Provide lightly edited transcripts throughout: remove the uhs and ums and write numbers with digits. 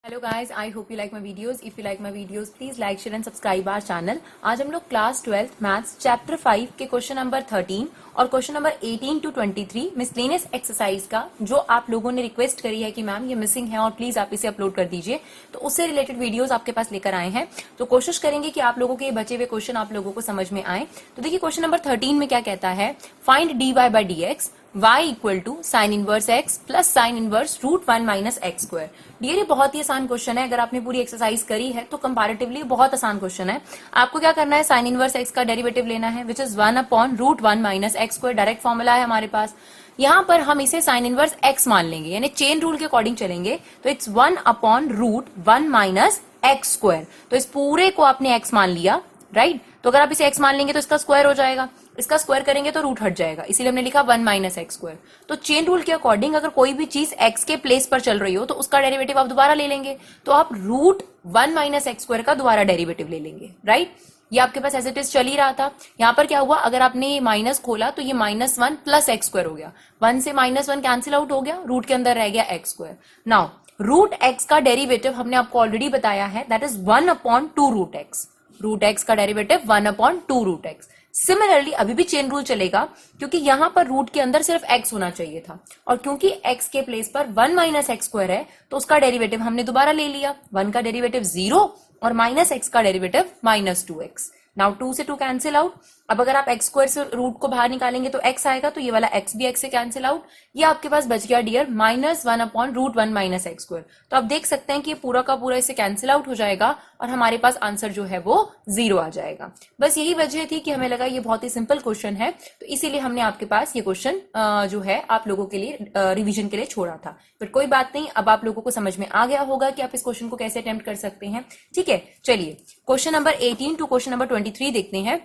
Hello guys, I hope you like my videos. If you like my videos please like share and subscribe our channel. आज हम लोग class 12th maths chapter 5 के question number 13 और question number 18 to 23 miscellaneous exercise का, जो आप लोगों ने रिक्वेस्ट करी है कि मैम ये मिसिंग है और प्लीज आप इसे अपलोड कर दीजिए, तो उससे रिलेटेड वीडियोस आपके पास लेकर आए हैं. तो कोशिश करेंगे कि आप लोगों के बचे हुए क्वेश्चन आप लोगों को समझ में आए. तो देखिए क्वेश्चन नंबर 13 में क्या कहता है, find dy by dx y equal to sine inverse x plus sine inverse √1 minus x square. Dear ये बहुत ही आसान क्वेश्चन है. अगर आपने पूरी एक्सरसाइज करी है तो कंपैरेटिवली बहुत आसान क्वेश्चन है. आपको क्या करना है, साइन इनवर्स x का डेरिवेटिव लेना है which is 1 upon √1 minus x square. Direct formula है हमारे पास. यहां पर हम इसे साइन इनवर्स x मान लेंगे, यानी चेन रूल के अकॉर्डिंग चलेंगे. तो it's 1 upon √1 minus x square. तो इस पूरे को आपने x मान लिया, राइट. तो अगर आप इसे x मान लेंगे तो इसका स्क्वायर हो जाएगा, इसका स्क्वायर करेंगे तो रूट हट जाएगा, इसीलिए हमने लिखा 1 माइनस एक्स स्क्वायर. तो चेन रूल के अकॉर्डिंग अगर कोई भी चीज x के प्लेस पर चल रही हो तो उसका डेरिवेटिव आप दोबारा ले लेंगे. तो आप √1 माइनस एक्स स्क्वायर का दोबारा डेरिवेटिव ले लेंगे, राइट. ये आपके पास एज इट इज चल ही रहा था. यहां पर क्या हुआ, अगर आपने माइनस खोला तो ये -1 प्लस एक्स स्क्वायर हो गया. 1 से -1 कैंसिल आउट हो गया, रूट के अंदर रह गया एक्स स्क्वायर. नाउ √x का डेरिवेटिव हमने आपको ऑलरेडी बताया है, that is 1 upon 2 √x. √x का डेरिवेटिव 1 अपॉन 2 √x. सिमिलरली अभी भी चेन रूल चलेगा, क्योंकि यहां पर रूट के अंदर सिर्फ x होना चाहिए था, और क्योंकि x के प्लेस पर 1 माइनस एक्स स्क्वायर है तो उसका डेरिवेटिव हमने दोबारा ले लिया. 1 का डेरिवेटिव 0 और माइनस x का डेरिवेटिव -2x. नाउ 2 से 2 कैंसिल आउट. अब अगर आप एक्स स्क्वायर से रूट को बाहर निकालेंगे तो x आएगा, तो ये वाला x भी x से कैंसिल आउट. ये आपके पास बच गया dear -1 upon √1 minus x square. तो आप देख सकते हैं कि ये पूरा का पूरा इससे कैंसिल आउट हो जाएगा और हमारे पास आंसर जो है वो 0 आ जाएगा. बस यही वजह थी कि हमें लगा ये बहुत ही सिंपल क्वेश्चन है, तो इसीलिए हमने आपके पास ये क्वेश्चन जो है आप लोगों के लिए रिविजन के लिए छोड़ा था. बट कोई बात नहीं, अब आप लोगों को समझ में आ गया होगा कि आप इस क्वेश्चन को कैसे अटेम्प्ट कर सकते हैं. ठीक है, चलिए question number 18 to question number 23 देखते हैं.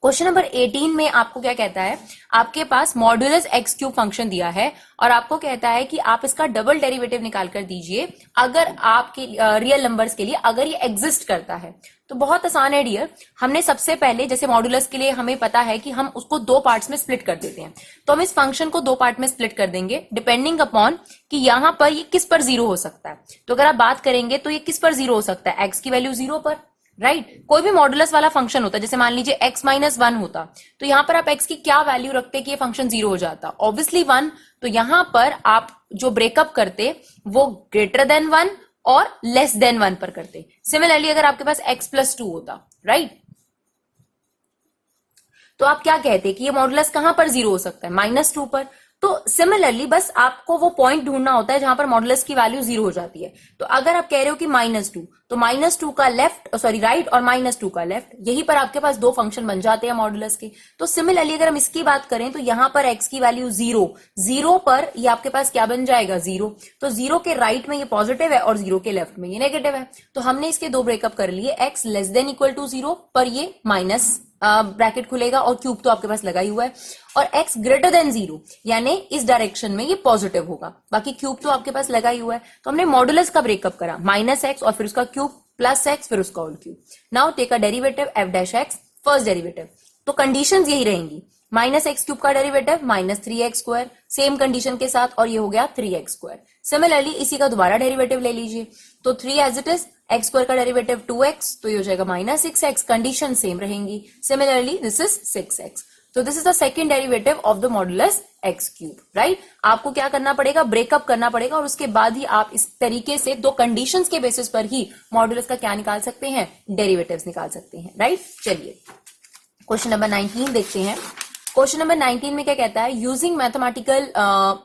क्वेश्चन नंबर 18 में आपको क्या कहता है, आपके पास मॉड्यूलस एक्स क्यूब फंक्शन दिया है और आपको कहता है कि आप इसका डबल डेरिवेटिव निकाल कर दीजिए अगर आपके रियल नंबर्स के लिए अगर ये एग्जिस्ट करता है. तो बहुत आसान है डियर. हमने सबसे पहले जैसे मॉड्यूलस के लिए हमें पता है कि हम उसको 2 पार्ट्स में स्प्लिट कर देते हैं, तो हम इस फंक्शन को 2 पार्ट में स्प्लिट कर देंगे डिपेंडिंग अपॉन कि यहां पर ये किस पर 0 हो सकता है. तो अगर आप बात करेंगे तो ये किस पर 0 हो सकता है, एक्स की वैल्यू 0 पर, राइट. कोई भी मॉडुलस वाला फंक्शन होता है, जैसे मान लीजिए x -1 होता, तो यहां पर आप x की क्या वैल्यू रखते कि ये फंक्शन 0 हो जाता, ऑब्वियसली 1. तो यहां पर आप जो ब्रेकअप करते वो ग्रेटर देन 1 और लेस देन 1 पर करते. सिमिलरली अगर आपके पास x +2 होता, राइट, तो आप क्या कहते कि ये मॉडुलस कहां पर 0 हो सकता है, -2 पर. तो सिमिलरली बस आपको वो पॉइंट ढूंढना होता है जहां पर मॉडुलस की वैल्यू 0 हो जाती है. तो अगर आप कह रहे हो कि -2, तो -2 का लेफ्ट राइट और -2 का लेफ्ट, यहीं पर आपके पास 2 फंक्शन बन जाते हैं मॉडुलस के. तो सिमिलरली अगर हम इसकी बात करें तो यहां पर x की वैल्यू 0 पर ये आपके पास क्या बन जाएगा, 0. तो 0 के राइट में ये पॉजिटिव है और 0 के लेफ्ट में ये नेगेटिव है. तो हमने इसके 2 ब्रेकअप कर लिए. x <= 0 पर ये माइनस ब्रैकेट खुलेगा और क्यूब तो आपके पास लगा ही हुआ है, और x < 0 यानी इस डायरेक्शन में ये पॉजिटिव होगा, बाकी क्यूब तो आपके पास लगा ही हुआ है. तो हमने मॉडुलस का ब्रेकअप करा, -x और फिर उसका क्यूब प्लस x फिर उसका whole cube. Now take a derivative f' first derivative. तो कंडीशंस यही रहेंगी, -x³ का डेरिवेटिव -3x², सेम कंडीशन के साथ, और ये हो गया 3x². सिमिलरली इसी का दोबारा डेरिवेटिव ले लीजिए, तो 3 एज इट इज, x² का डेरिवेटिव 2x, तो ये हो जाएगा -6x. कंडीशन सेम रहेंगी. Similarly this is 6x. तो this is the second derivative of the modulus x³, right. आपको क्या करना पड़ेगा, ब्रेकअप करना पड़ेगा, और उसके बाद ही आप इस तरीके से 2 कंडीशंस के बेसिस पर ही मॉडुलस का क्या निकाल सकते हैं, डेरिवेटिव्स निकाल सकते हैं, राइट. चलिए क्वेश्चन नंबर 19 देखते हैं. क्वेश्चन नंबर 19 में क्या कहता है, using mathematical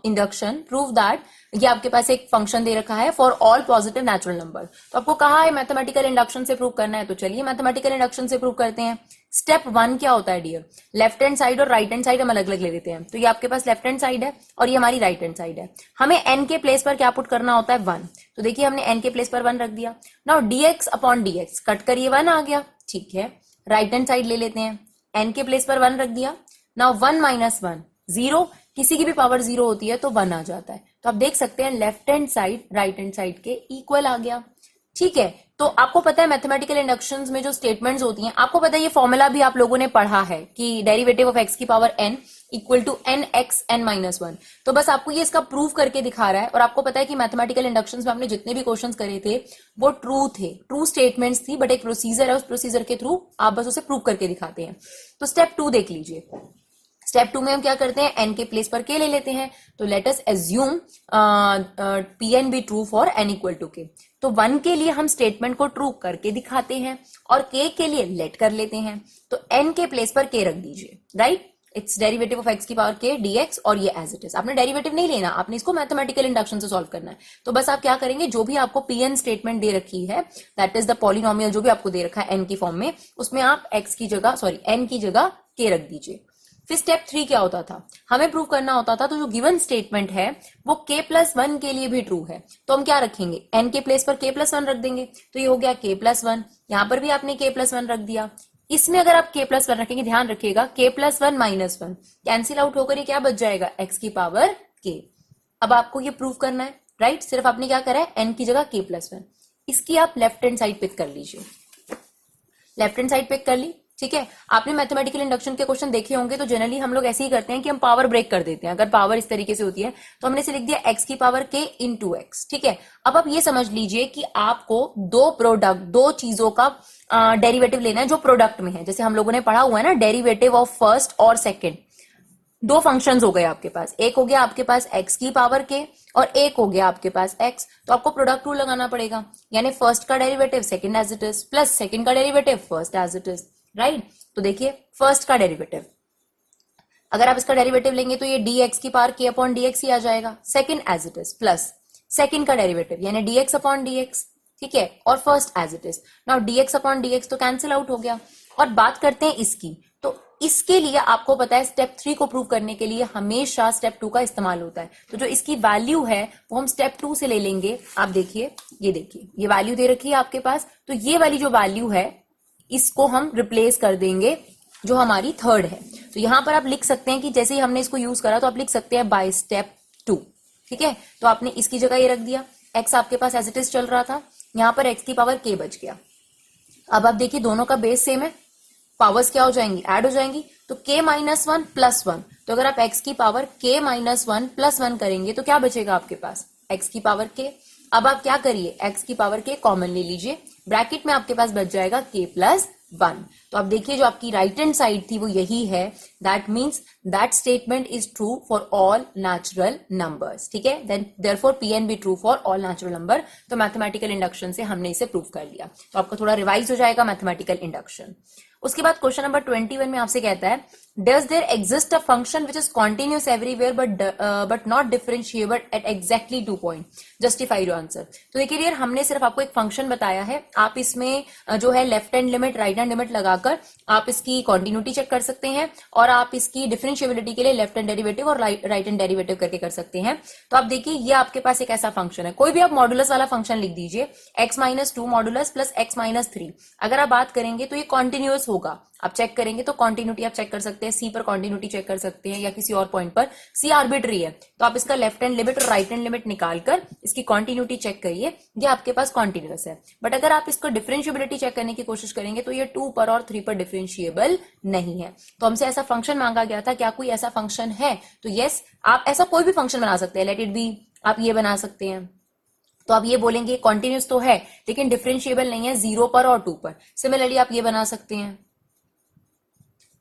induction prove that, ये आपके पास एक फंक्शन दे रखा है for all positive natural number. तो आपको कहा है मैथमेटिकल इंडक्शन से प्रूव करना है, तो चलिए मैथमेटिकल इंडक्शन से प्रूव करते हैं. स्टेप 1 क्या होता है डियर, लेफ्ट हैंड साइड और राइट हैंड साइड हम अलग अलग ले लेते हैं. तो ये आपके पास लेफ्ट हैंड साइड है और ये हमारी राइट हैंड साइड है. हमें n के प्लेस पर क्या पुट करना होता है, 1. तो देखिए हमने n के प्लेस पर 1 रख दिया. Now dx upon dx cut कर ये 1 आ गया, ठीक है. राइट हैंड साइड ले लेते हैं, n के प्लेस पर 1 रख दिया. नाउ 1 - 1 0, किसी की भी पावर 0 होती है तो 1 आ जाता है. तो आप देख सकते हैं left hand side right hand side के इक्वल आ गया, ठीक है। तो आपको पता है मैथमेटिकल इंडक्शंस में जो स्टेटमेंट्स होती हैं, आपको पता है ये फॉर्मूला भी आप लोगों ने पढ़ा है कि डेरिवेटिव ऑफ एक्स की power n equal to n x n minus one. तो बस आपको ये इसका प्रूव करके दिखा रहा है। और आपको पता है कि मैथमेटिकल इंडक्शंस में आपने जितने भी क्वेश्चंस करे थे वो ट्रू थे, ट्रू स्टेटमेंट्स थी, बट एक प्रोसीजर है, उस प्रोसीजर के थ्रू आप बस उसे प्रूव करके दिखाते हैं। तो स्टेप 2 देख लीजिए। स्टेप 2 में हम क्या करते हैं, n के प्लेस पर k ले लेते हैं। तो let us assume Pn be true for n equal to k। तो 1 के लिए हम स्टेटमेंट को ट्रू करके दिखाते हैं और k के लिए लेट कर लेते हैं। तो n के प्लेस पर k रख दीजिए, right. It's derivative of x की पावर k dx और ये एज इट इज। आपने डेरिवेटिव नहीं लेना, आपने इसको मैथमेटिकल इंडक्शन से सॉल्व करना है। तो बस आप क्या करेंगे, जो भी आपको Pn स्टेटमेंट दे रखी है, दैट इज द पॉलिनोमियल जो भी आपको दे रखा है n की फॉर्म में, उसमें आप x की जगह n की जगह k रख दीजिए। फिर स्टेप 3 क्या होता था, हमें प्रूव करना होता था। तो जो गिवन स्टेटमेंट है वो k प्लस 1 के लिए भी ट्रू है। तो हम क्या रखेंगे, n के प्लेस पर k प्लस 1 रख देंगे। तो ये हो गया k प्लस 1, यहां पर भी आपने k प्लस 1 रख दिया। इसमें अगर आप k प्लस 1 रखेंगे, ध्यान रखिएगा k plus 1 minus 1 cancel out होकर ये क्या बच जाएगा, x की पावर k। अब आपको ये प्रूव करना है, राइट। सिर्फ आपने क्या करा है, n की जगह k प्लस 1। इसकी आप लेफ्ट हैंड साइड पिक कर लीजिए। लेफ्ट हैंड साइड पिक कर ली, ठीक है। आपने मैथमेटिकल इंडक्शन के क्वेश्चन देखे होंगे तो जनरली हम लोग ऐसे ही करते हैं कि हम पावर ब्रेक कर देते हैं। अगर पावर इस तरीके से होती है तो हमने इसे लिख दिया x की पावर k इंटू एक्स, ठीक है। अब आप ये समझ लीजिए कि आपको दो चीजों का डेरिवेटिव लेना है जो प्रोडक्ट में है। जैसे हम लोगों ने पढ़ा हुआ है ना, डेरिवेटिव ऑफ फर्स्ट और सेकेंड। दो फंक्शंस हो गए आपके पास, एक हो गया आपके पास x की पावर k और एक हो गया आपके पास x। तो आपको प्रोडक्ट रूल लगाना पड़ेगा, यानी फर्स्ट का derivative second as it is plus second का derivative first as it is, right. तो देखिए फर्स्ट का डेरिवेटिव, अगर आप इसका डेरिवेटिव लेंगे तो ये dx की पावर k अपॉन dx ही आ जाएगा। Second as it is plus second का डेरिवेटिव यानी dx अपॉन dx, ठीक है। और first as it is. Now dx upon dx तो कैंसिल आउट हो गया। और बात करते हैं इसकी, तो इसके लिए आपको पता है स्टेप 3 को प्रूव करने के लिए हमेशा स्टेप 2 का इस्तेमाल होता है। तो जो इसकी वैल्यू है वो हम स्टेप 2 से ले लेंगे। आप देखिए, ये देखिए, ये वैल्यू दे रखी है आपके पास। तो ये वाली जो वैल्यू है इसको हम रिप्लेस कर देंगे जो हमारी थर्ड है। तो यहां पर आप लिख सकते हैं कि जैसे ही हमने इसको यूज करा तो आप लिख सकते हैं बाय स्टेप 2, ठीक है। तो आपने इसकी जगह ये रख दिया, x आपके पास एज इट इज चल रहा था, यहां पर x की पावर k बच गया। अब आप देखिए दोनों का बेस सेम है, पावर्स क्या हो जाएंगी, ऐड हो जाएंगी। तो k माइनस 1 प्लस 1, तो अगर आप x की पावर k माइनस 1 प्लस 1 करेंगे तो क्या बचेगा आपके पास, x की पावर k। अब आप क्या करिए, x की पावर k कॉमन ले लीजिए, ब्रैकेट में आपके पास बच जाएगा k प्लस 1। तो आप देखिए जो आपकी राइट हैंड साइड थी वो यही है। That means that statement is true for all natural numbers, ठीक है। Then therefore Pn be true for all natural number. तो मैथमेटिकल इंडक्शन से हमने इसे प्रूव कर लिया। तो आपका थोड़ा रिवाइज हो जाएगा मैथमेटिकल इंडक्शन। उसके बाद क्वेश्चन नंबर 21 में आपसे कहता है, does there exist a function which is continuous everywhere but not differentiable at exactly 2 point, justify your answer. तो देखिए यार, हमने सिर्फ आपको एक फंक्शन बताया है, आप इसमें जो है left hand limit right hand limit लगाकर आप इसकी कॉन्टिन्यूटी चेक कर सकते हैं और आप इसकी डिफरेंशिएबिलिटी के लिए लेफ्ट हैंड डेरिवेटिव और राइट हैंड डेरिवेटिव करके कर सकते हैं। तो आप देखिए ये आपके पास एक ऐसा फंक्शन है, कोई भी आप मॉडुलस वाला फंक्शन लिख दीजिए, x minus 2 modulus plus x minus 3। अगर आप बात करेंगे तो ये कॉन्टिन्यूअस होगा। आप चेक करेंगे तो कॉन्टिन्यूटी आप चेक कर सकते हैं, सी पर कॉन्टिन्यूटी चेक कर सकते हैं या किसी और पॉइंट पर। सी आर्बिट्री है तो आप इसका लेफ्ट हैंड लिमिट और राइट हैंड लिमिट निकालकर इसकी कॉन्टिन्यूटी चेक करिए, ये आपके पास कॉन्टिन्यूअस है। बट अगर आप इसको डिफरेंशिएबिलिटी चेक करने की कोशिश करेंगे तो ये 2 पर और 3 पर डिफरेंशिएबल नहीं है। तो हमसे ऐसा फंक्शन मांगा गया था, क्या कोई ऐसा फंक्शन है? तो यस, आप ऐसा कोई भी फंक्शन बना सकते हैं। लेट इट बी, आप ये बना सकते हैं। तो आप ये बोलेंगे कॉन्टिन्यूअस तो है लेकिन डिफरेंशिएबल नहीं है 0 पर और 2 पर। सिमिलरली आप ये बना सकते हैं,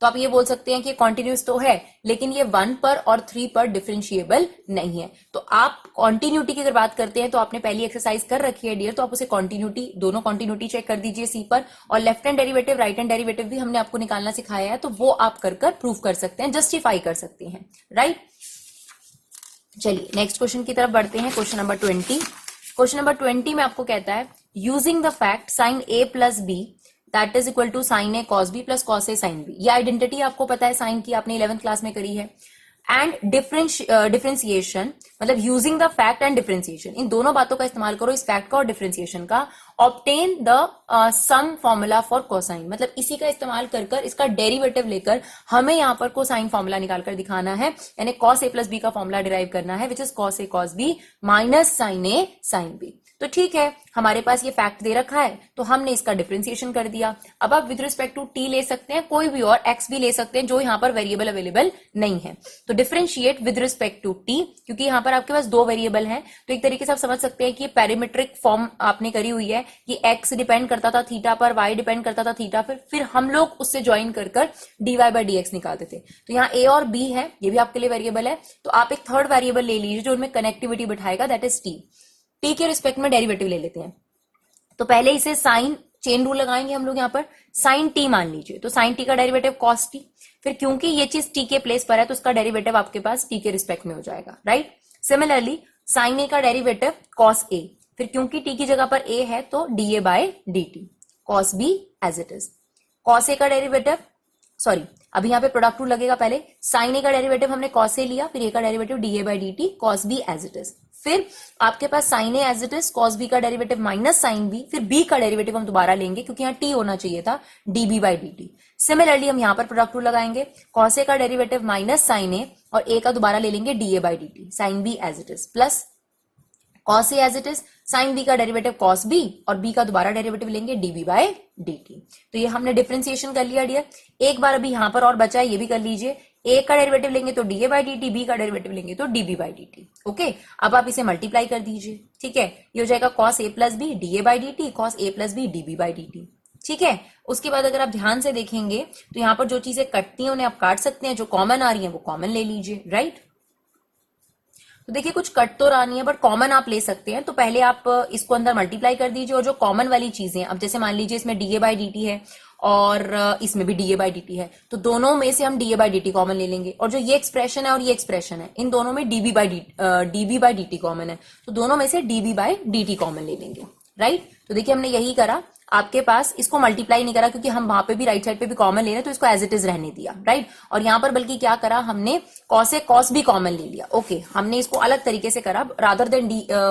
तो आप ये बोल सकते हैं कि कॉन्टिन्यूअस तो है लेकिन ये 1 पर और 3 पर डिफरेंशिएबल नहीं है। तो आप कॉन्टिन्यूटी की अगर बात करते हैं तो आपने पहली एक्सरसाइज कर रखी है डियर, तो आप उसे कॉन्टिन्यूटी, दोनों कॉन्टिन्यूटी चेक कर दीजिए सी पर, और left hand derivative right hand derivative भी हमने आपको निकालना सिखाया है, तो वो आप कर प्रूव कर सकते हैं, जस्टिफाई कर सकते हैं, राइट। चलिए नेक्स्ट क्वेश्चन की तरफ बढ़ते हैं, क्वेश्चन नंबर 20। क्वेश्चन नंबर 20 में आपको कहता है, using the fact sine a plus b that is equal to sine a cos b plus cos a sine b. ये आइडेंटिटी आपको पता है साइन की, आपने 11th क्लास में करी है। एंड डिफरेंशिएशन, मतलब using the fact and differentiation, इन दोनों बातों का इस्तेमाल करो, इस फैक्ट का और डिफरेंशिएशन का। Obtain the sum formula for cosine, मतलब इसी का इस्तेमाल कर कर इसका डेरिवेटिव लेकर हमें यहां पर कोसाइन फॉर्मूला निकालकर दिखाना है, यानी कॉस ए प्लस बी का फॉर्मूला डिराइव करना है, which is cos A cos b minus sine A sine b. तो ठीक है, हमारे पास ये फैक्ट दे रखा है तो हमने इसका डिफरेंशिएशन कर दिया। अब आप विद रिस्पेक्ट टू टी ले सकते हैं, कोई भी और एक्स भी ले सकते हैं जो यहाँ पर वेरिएबल अवेलेबल नहीं है। तो differentiate with respect to t, क्योंकि यहाँ पर आपके पास दो वेरिएबल हैं, तो एक तरीके से आप समझ सकते हैं कि पैरामीट्रिक फॉर्म आपने करी हुई है कि एक्स डिपेंड करता था थीटा पर, वाई डिपेंड करता था थीटा पर, फिर हम लोग उससे ज्वाइन कर डीवाई बाई डी एक्स निकालते थे। तो यहाँ ए और बी है, ये भी आपके लिए वेरिएबल है, तो आप एक थर्ड वेरिएबल ले लीजिए जो उनमें कनेक्टिविटी बिठाएगा, दैट इज टी। टी के रिस्पेक्ट में डेरिवेटिव ले लेते हैं। तो पहले इसे साइन चेन रूल लगाएंगे हम लोग, यहाँ पर साइन टी मान लीजिए, तो साइन टी का डेरिवेटिव कॉस टी, फिर क्योंकि ये चीज टी के प्लेस पर है तो उसका डेरिवेटिव आपके पास टी के रिस्पेक्ट में हो जाएगा, राइट। सिमिलरली साइन ए का डेरिवेटिव कॉस ए, फिर क्योंकि टी की जगह पर ए है तो D A by D T, cos B as it is. Cos A का डेरिवेटिव, सॉरी अभी यहाँ पे प्रोडक्ट रूल लगेगा, पहले साइन ए का डेरिवेटिव हमने कॉस ए लिया, फिर ए का derivative D A by D T, cos B as it is. फिर आपके पास sine A as it is, cos B का डेरिवेटिव माइनस साइन बी, फिर बी का डेरिवेटिव हम दोबारा लेंगे क्योंकि यहाँ टी होना चाहिए था, D B by D T. Similarly हम यहाँ पर प्रोडक्ट रूल लगाएंगे, कॉस ए का डेरिवेटिव माइनस साइन ए और ए का दोबारा ले लेंगे d A by D t, sine b as it is, plus cos a as it is, sine b का डेरिवेटिव कॉस बी और बी का दोबारा डेरिवेटिव लेंगे d B by D t. तो ये हमने डिफरेंशिएशन कर लिया डियर। एक बार अभी यहां पर और बचा है, ये भी कर लीजिए। ए का डेरिवेटिव लेंगे तो D A by D t, b का डेरिवेटिव लेंगे तो d B by D t. Okay, अब आप इसे मल्टीप्लाई कर दीजिए, ठीक है, ये हो जाएगा cos a plus b d A by D T, cos a plus b d B by D t, ठीक है। उसके बाद अगर आप ध्यान से देखेंगे तो यहाँ पर जो चीजें कटती हैं उन्हें आप काट सकते हैं, जो कॉमन आ रही है वो कॉमन ले लीजिए, राइट। तो देखिए कुछ कट तो रहा नहीं है बट कॉमन आप ले सकते हैं, तो पहले आप इसको अंदर मल्टीप्लाई कर दीजिए और जो कॉमन वाली चीजें, अब जैसे मान लीजिए इसमें D A by D T है और इसमें भी D A by D T है, तो दोनों में से हम D A by D T common ले लेंगे, और जो ये एक्सप्रेशन है और ये एक्सप्रेशन है इन दोनों में d B by D T common है, तो दोनों में से d B by D T common ले लेंगे, राइट। तो देखिए हमने यही करा, आपके पास इसको मल्टीप्लाई नहीं करा क्योंकि हम वहां पे भी राइट साइड पे भी कॉमन ले रहे हैं तो इसको एज इट इज रहने दिया, राइट। और यहां पर बल्कि क्या करा हमने, कॉस ए कॉस भी कॉमन ले लिया। ओके, हमने इसको अलग तरीके से करा, रादर देन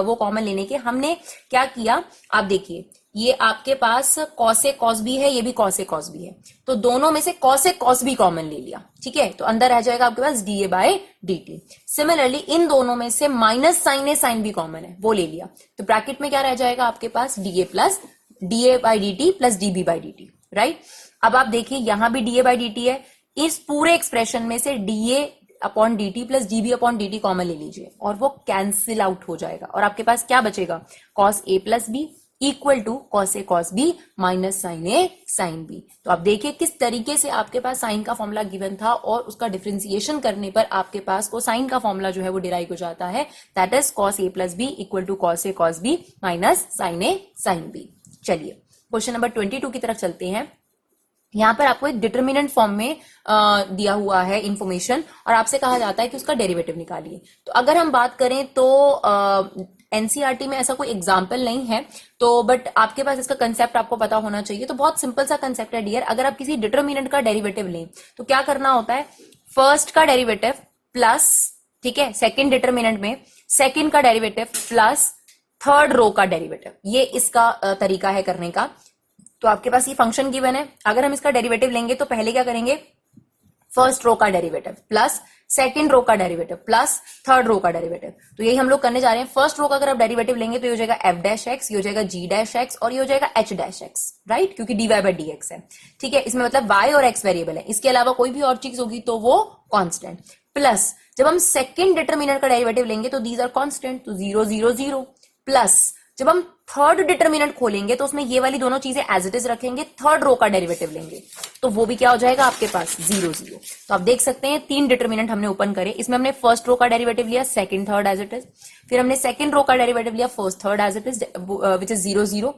वो कॉमन लेने के हमने क्या किया, आप देखिए ये आपके पास कॉस ए कॉस बी है, ये भी कॉस ए कॉस बी है, तो दोनों में से कॉस ए कॉस बी कॉमन ले लिया, ठीक है। तो अंदर रह जाएगा आपके पास D A by D T. Similarly इन दोनों में से माइनस साइन ए साइन बी कॉमन है, वो ले लिया, तो ब्रैकेट में क्या रह जाएगा आपके पास D A plus D A by D T plus D B by D T, right. अब आप देखिए यहां भी D A by D T है, इस पूरे एक्सप्रेशन में से D A upon D T plus D B upon D T common ले लीजिए और वो कैंसिल आउट हो जाएगा और आपके पास क्या बचेगा, cos a plus b equal to cos A cos b minus sine A sine b. तो आप देखिए किस तरीके से आपके पास साइन का फॉर्मूला गिवन था और उसका डिफरेंशिएशन करने पर आपके पास कोसाइन का फॉर्मूला जो है वो डिराइव हो जाता है, that is cos a plus b equal to cos A cos b minus sine A sine b. चलिए क्वेश्चन नंबर 22 की तरफ चलते हैं। यहां पर आपको एक डिटर्मिनेंट फॉर्म में दिया हुआ है इंफॉर्मेशन और आपसे कहा जाता है कि उसका डेरिवेटिव निकालिए। तो अगर हम बात करें तो एनसीईआरटी में ऐसा कोई एग्जाम्पल नहीं है, तो बट आपके पास इसका कंसेप्ट आपको पता होना चाहिए। तो बहुत सिंपल सा कंसेप्ट है डियर, अगर आप किसी डिटर्मिनेंट का डेरिवेटिव लें तो क्या करना होता है, फर्स्ट का डेरिवेटिव प्लस, ठीक है, सेकंड डिटर्मिनेंट में सेकंड का डेरिवेटिव प्लस थर्ड रो का डेरिवेटिव, ये इसका तरीका है करने का। तो आपके पास ये फंक्शन गिवन है, अगर हम इसका डेरिवेटिव लेंगे तो पहले क्या करेंगे, फर्स्ट रो का डेरिवेटिव प्लस सेकंड रो का डेरिवेटिव प्लस थर्ड रो का डेरिवेटिव। तो यही हम लोग करने जा रहे हैं। फर्स्ट रो का अगर आप डेरिवेटिव लेंगे तो ये हो जाएगा एफ डैश एक्स, ये हो जाएगा जी डैश एक्स और ये हो जाएगा एच डैश एक्स, राइट, क्योंकि d y by d x है, ठीक है। इसमें मतलब वाई और एक्स वेरिएबल है, इसके अलावा कोई भी और चीज होगी तो वो कॉन्स्टेंट। प्लस जब हम सेकंड डिटर्मिनेंट का डेरिवेटिव लेंगे तो दीज आर कॉन्स्टेंट, तो 0 0 0 प्लस जब हम थर्ड डिटर्मिनेंट खोलेंगे तो उसमें ये वाली दोनों चीजें एज इट इज रखेंगे, थर्ड रो का डेरिवेटिव लेंगे तो वो भी क्या हो जाएगा आपके पास 0 0। तो आप देख सकते हैं 3 डिटर्मिनेंट हमने ओपन करे, इसमें हमने फर्स्ट रो का डेरिवेटिव लिया, second third as it is, फिर हमने सेकंड रो का डेरिवेटिव लिया first third as it is which is 0 0,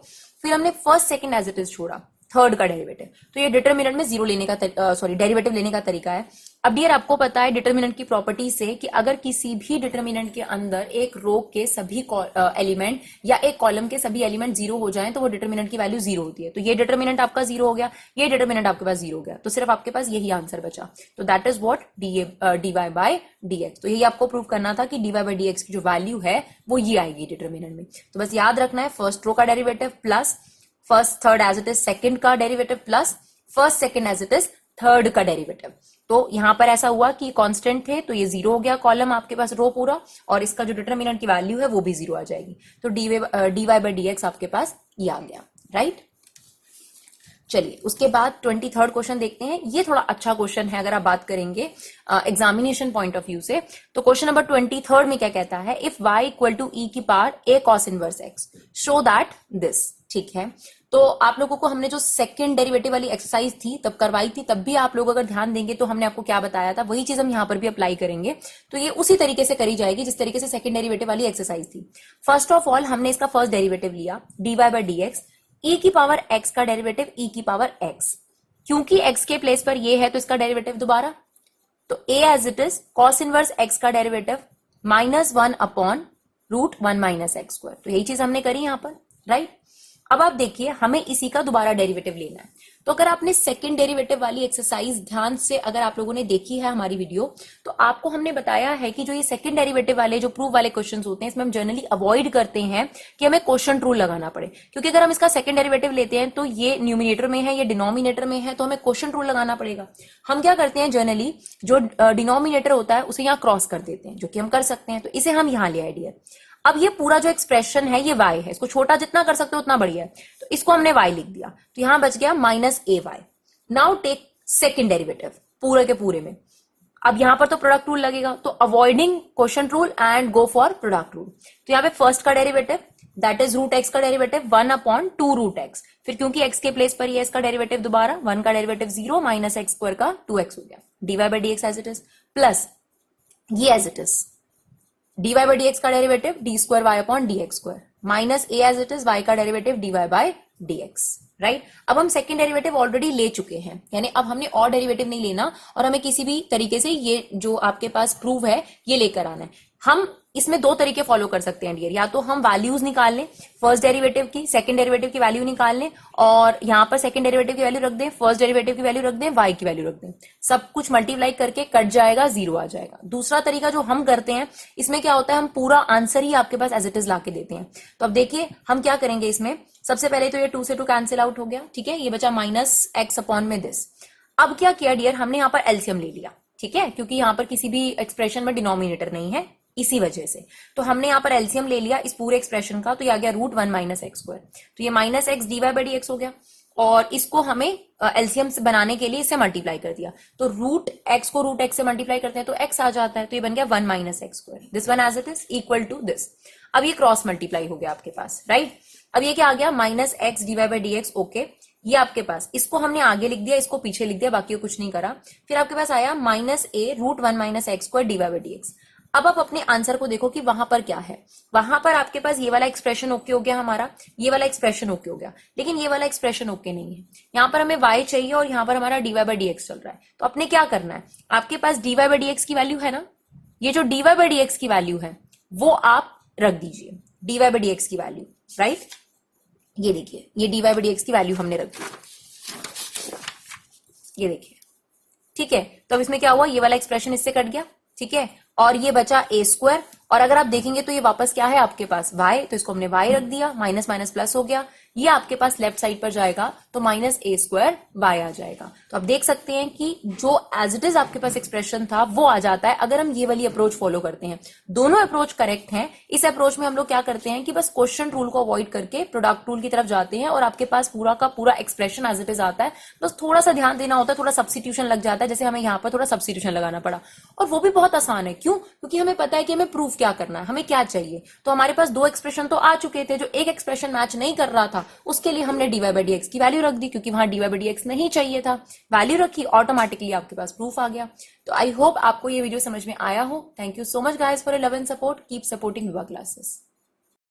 फिर हमने first second as it is छोड़ा, थर्ड का डेरिवेटिव। तो ये डिटर्मिनेंट में जीरो लेने का डेरिवेटिव लेने का तरीका है। अब डियर आपको पता है डिटर्मिनेंट की प्रॉपर्टी से कि अगर किसी भी डिटर्मिनेंट के अंदर एक रो के सभी एलिमेंट या एक कॉलम के सभी एलिमेंट 0 हो जाएं तो वो डिटर्मिनेंट की वैल्यू 0 होती है। तो ये डिटर्मिनेंट आपका 0 हो गया, ये डिटर्मिनेंट आपके पास 0 हो गया, तो सिर्फ आपके पास यही आंसर बचा। तो that is what d y by d x. तो यही आपको प्रूव करना था कि d y by d x की जो वैल्यू है वो ये आएगी डिटर्मिनेंट में। तो बस याद रखना है फर्स्ट रो का derivative plus first third as it is second का derivative plus first second as it is third का डेरिवेटिव। तो यहां पर ऐसा हुआ कि कांस्टेंट थे तो ये 0 हो गया कॉलम आपके पास, रो पूरा, और इसका जो डिटर्मिनेंट की वैल्यू है वो भी 0 आ जाएगी। तो dy/dx आपके पास ये आ गया, राइट। चलिए उसके बाद 23rd क्वेश्चन देखते हैं। ये थोड़ा अच्छा क्वेश्चन है अगर आप बात करेंगे एग्जामिनेशन पॉइंट ऑफ व्यू से। तो क्वेश्चन नंबर 23rd में क्या कहता है, if y equal to e की power a cos inverse x show that this. ठीक है, तो आप लोगों को हमने जो सेकंड डेरिवेटिव वाली एक्सरसाइज थी तब करवाई थी, तब भी आप लोग अगर ध्यान देंगे तो हमने आपको क्या बताया था, वही चीज हम यहां पर भी अप्लाई करेंगे। तो ये उसी तरीके से करी जाएगी जिस तरीके से सेकंड डेरिवेटिव वाली एक्सरसाइज थी। फर्स्ट ऑफ ऑल हमने इसका फर्स्ट डेरिवेटिव लिया dy/dx, e की पावर x का डेरिवेटिव e की पावर x, क्योंकि x के प्लेस पर ये है तो इसका डेरिवेटिव दोबारा, तो a as it is cos inverse x का डेरिवेटिव -1 अपॉन √1 - x²। तो यही चीज हमने करी यहां पर, राइट। अब आप देखिए हमें इसी का दोबारा डेरिवेटिव लेना है। तो अगर आपने सेकंड डेरिवेटिव वाली एक्सरसाइज ध्यान से अगर आप लोगों ने देखी है हमारी वीडियो, तो आपको हमने बताया है कि जो ये सेकंड डेरिवेटिव वाले जो प्रूफ वाले क्वेश्चंस होते हैं इसमें हम जनरली अवॉइड करते हैं कि हमें क्वोशिएंट रूल लगाना पड़े, क्योंकि अगर हम इसका सेकंड डेरिवेटिव लेते हैं तो ये न्यूमिनेटर में है, ये डिनोमिनेटर में है, तो हमें क्वोशिएंट रूल लगाना पड़ेगा। हम क्या करते हैं जनरली, जो डिनोमिनेटर होता है उसे यहाँ क्रॉस कर देते हैं, जो कि हम कर सकते हैं, तो इसे हम यहाँ ले आए डियर। अब ये पूरा जो एक्सप्रेशन है ये y है, इसको छोटा जितना कर सकते हो उतना बढ़िया है, तो इसको हमने y लिख दिया, तो यहां बच गया -ay। Now take second derivative पूरे के पूरे में। अब यहां पर तो प्रोडक्ट रूल लगेगा, तो avoiding quotient rule and go for product rule. तो यहाँ पे फर्स्ट का डेरिवेटिव दैट इज √x का डेरिवेटिव 1 अपॉन 2√x, फिर क्योंकि x के प्लेस पर ये इसका डेरिवेटिव दोबारा 1 का डेरिवेटिव 0 - x² का 2x हो गया, dy/dx as it is, plus ये एज इट इज dy/dx का derivative d²y upon dx², minus a as it is y का डेरिवेटिव dy/dx, राइट। अब हम सेकंड डेरिवेटिव ऑलरेडी ले चुके हैं, यानी अब हमने और डेरिवेटिव नहीं लेना और हमें किसी भी तरीके से ये जो आपके पास प्रूव है ये लेकर आना है। हम इसमें दो तरीके फॉलो कर सकते हैं डियर, या तो हम वैल्यूज निकाल लें फर्स्ट डेरिवेटिव की, सेकंड डेरिवेटिव की वैल्यू निकाल लें और यहां पर सेकंड डेरिवेटिव की वैल्यू रख दें, फर्स्ट डेरिवेटिव की वैल्यू रख दें, y की वैल्यू रख दें, सब कुछ मल्टीप्लाई करके कट जाएगा, 0 आ जाएगा। दूसरा तरीका जो हम करते हैं इसमें क्या होता है, हम पूरा आंसर ही आपके पास एज इट इज ला के देते हैं। तो अब देखिए हम क्या करेंगे इसमें, सबसे पहले तो ये 2 से 2 कैंसिल आउट हो गया, ठीक है, ये बचा -x अपॉन में दिस। अब क्या किया डियर, हमने यहाँ पर एलसीएम ले लिया, ठीक है, क्योंकि यहाँ पर किसी भी एक्सप्रेशन में डिनोमिनेटर नहीं है इसी वजह से, तो हमने यहाँ पर एलसीएम ले लिया इस पूरे एक्सप्रेशन का, तो ये आ गया √1 - x², तो ये -x dy/dx हो गया, और इसको हमें एलसीएम से बनाने के लिए इससे मल्टीप्लाई कर दिया, तो √x को √x से मल्टीप्लाई करते हैं तो x आ जाता है, तो ये बन गया 1 - x², this one as it is equal to this. अब ये क्रॉस मल्टीप्लाई हो गया आपके पास, राइट। अब ये क्या आ गया -x dy/dx, ओके, ये आपके पास, इसको हमने आगे लिख दिया, इसको पीछे लिख दिया, बाकी कुछ नहीं करा। फिर आपके पास आया -a √1 - x² dy/dx। अब आप अपने आंसर को देखो कि वहां पर क्या है, वहां पर आपके पास ये वाला एक्सप्रेशन ओके हो गया हमारा, ये वाला एक्सप्रेशन ओके हो गया, लेकिन ये वाला एक्सप्रेशन ओके नहीं है। यहाँ पर हमें y चाहिए और यहाँ पर हमारा dy/dx चल रहा है, तो अपने क्या करना है, आपके पास dy/dx की वैल्यू है ना, ये जो dy/dx की वैल्यू है वो आप रख दीजिए, dy/dx की वैल्यू, राइट। ये देखिए ये dy/dx की वैल्यू हमने रख दी, ये देखिए, ठीक है। तो अब इसमें क्या हुआ, ये वाला एक्सप्रेशन इससे कट गया, ठीक है, और ये बचा a², और अगर आप देखेंगे तो ये वापस क्या है आपके पास y, तो इसको हमने y रख दिया, माइनस माइनस प्लस हो गया, ये आपके पास लेफ्ट साइड पर जाएगा तो -a² y आ जाएगा। तो आप देख सकते हैं कि जो एज इट इज आपके पास एक्सप्रेशन था वो आ जाता है अगर हम ये वाली अप्रोच फॉलो करते हैं। दोनों अप्रोच करेक्ट हैं। इस अप्रोच में हम लोग क्या करते हैं कि बस क्वोशिएंट रूल को अवॉइड करके प्रोडक्ट रूल की तरफ जाते हैं और आपके पास पूरा का पूरा एक्सप्रेशन एज इट इज आता है। बस थोड़ा सा ध्यान देना होता है, थोड़ा सब्स्टिट्यूशन लग जाता है, जैसे हमें यहाँ पर थोड़ा सब्स्टिट्यूशन लगाना पड़ा, और वो भी बहुत आसान है। क्यों? क्योंकि हमें पता है कि हमें प्रूफ क्या करना है, हमें क्या चाहिए। तो हमारे पास दो एक्सप्रेशन तो आ चुके थे, जो एक एक्सप्रेशन मैच नहीं कर रहा था उसके लिए हमने dy/dx की वैल्यू रख दी, क्योंकि वहां dy/dx नहीं चाहिए था, वैल्यू रखी, ऑटोमेटिकली आपके पास प्रूफ आ गया। तो आई होप आपको ये वीडियो समझ में आया हो। Thank you so much guys for your love and support. Keep supporting Vibha classes.